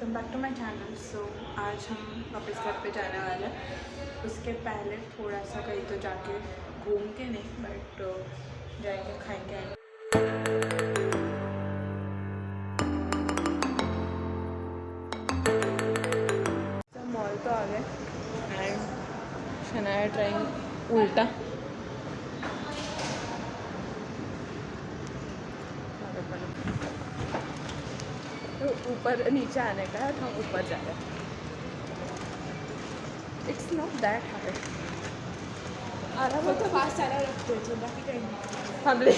Welcome back to my channel. So आज हम वापस घर पे जाने वाले हैं। उसके पहले थोड़ा सा कहीं तो जाके घूम के नहीं बट जाएंगे खाएंगे आएंगे। तो मॉल तो आ गए एंड शनाया ट्राइंग उल्टा तो ऊपर नीचे आने का है तो हम ऊपर जा रहे हैं। It's not that hard. आराम फक्त फास्ट आला लागतोय बाकी काही नाही. थांबले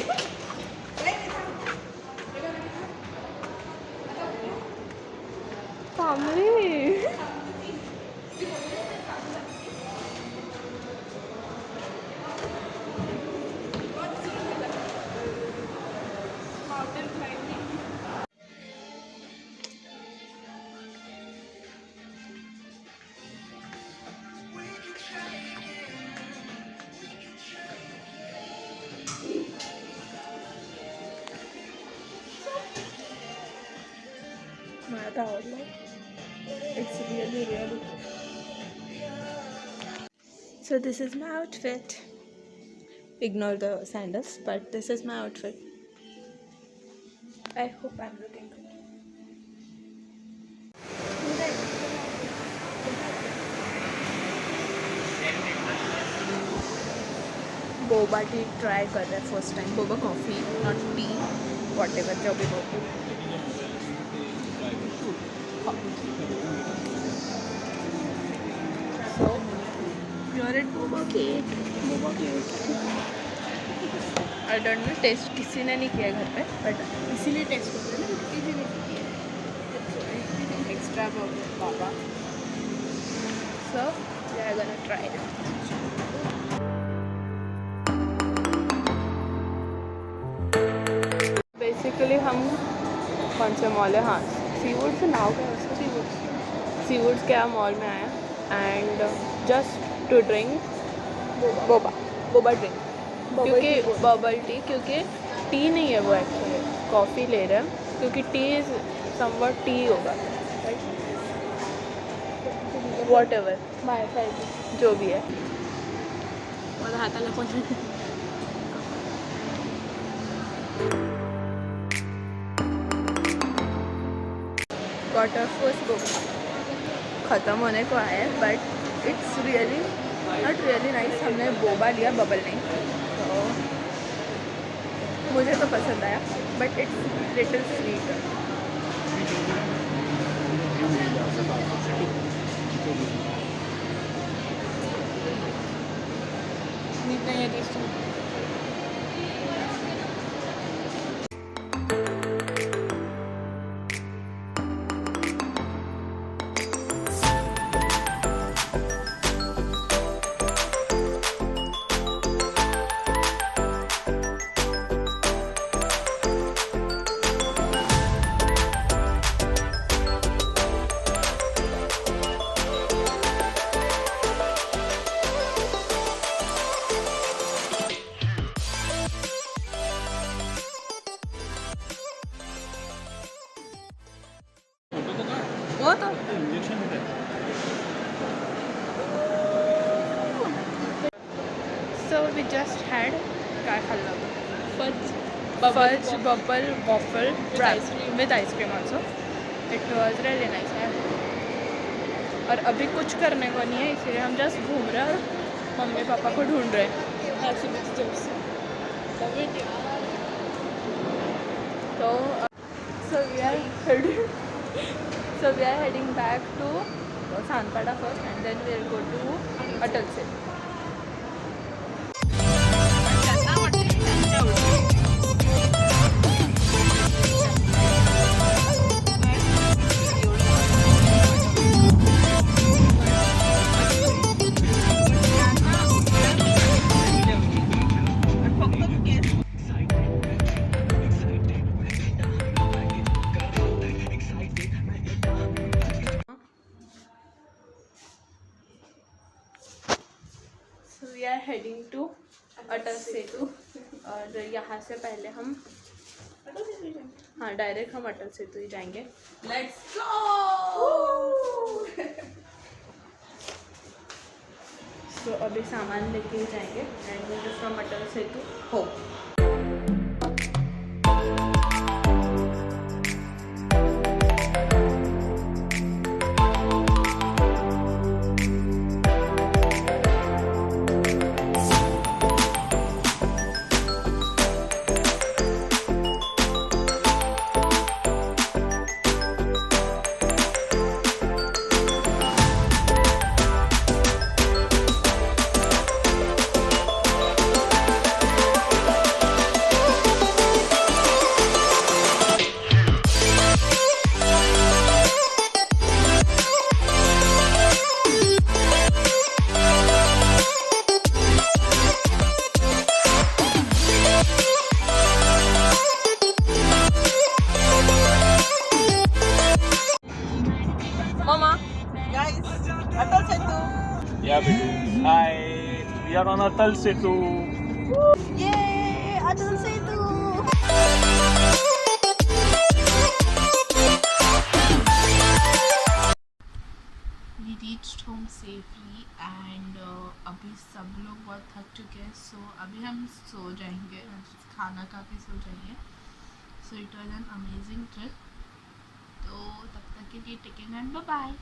थांबले मला तर आवडलं. It's really really. So this is my outfit. Ignore the sandals, but this is my outfit. I hope I'm looking good. Boba tea try कर रहे हैं first time. Boba coffee not tea, whatever जो भी बोलते. So you're at boba cake. Boba cake I don't know, taste किसी ने नहीं किया घर पे बट इसीलिए टेस्ट करते हैं ना, easily extra Baba. so we are gonna try it. Basically हम कौन से मॉल है, हाँ सीवुड से नाव क्या है उसका, सीवुड्स क्या मॉल में आया and just to drink boba drink, क्योंकि बबल टी, क्योंकि टी नहीं है वो, एक्चुअली कॉफ़ी ले रहे हैं क्योंकि टी इज़ समवट टी होगा, वॉट एवर बाय साईड जो भी है. माझ्या हाताला पण वाटर फर्स्ट बोबा ख़त्म होने को आया है but it's really not really nice. हमने बोबा लिया, बबल नहीं, तो मुझे तो पसंद आया बट इट्स लिटिल स्वीट. नीट नाही आहे टेस्ट. वो तो सो वी जस्ट हॅड काय खाल्लं, fudge bubble waffle with ice cream also. It was really nice. और अभी कुछ करने को नहीं है इसलिए हम जस्ट घूम रहे हैं और मम्मी पापा को ढूंढ रहे हैं. तो so we are heading back to Sanpada first and then we'll go to Atal Set. We are heading to Atal Setu और यहाँ से पहले हम हाँ डायरेक्ट हम अटल सेतु ही जाएंगे. Let's go. अभी सामान लेके ही जाएंगे एंड फ्रॉम अटल सेतु हो. Yeah, Bidu. Hi, we are on Atal Setu. Yay! Atal Setu! We reached home safely and अभी सब लोग बहुत थक चुके हैं, so अभी हम सो जाएंगे, खाना खा के सो जाएंगे. So it was an amazing trip. तो तब तक के लिए take care and bye bye.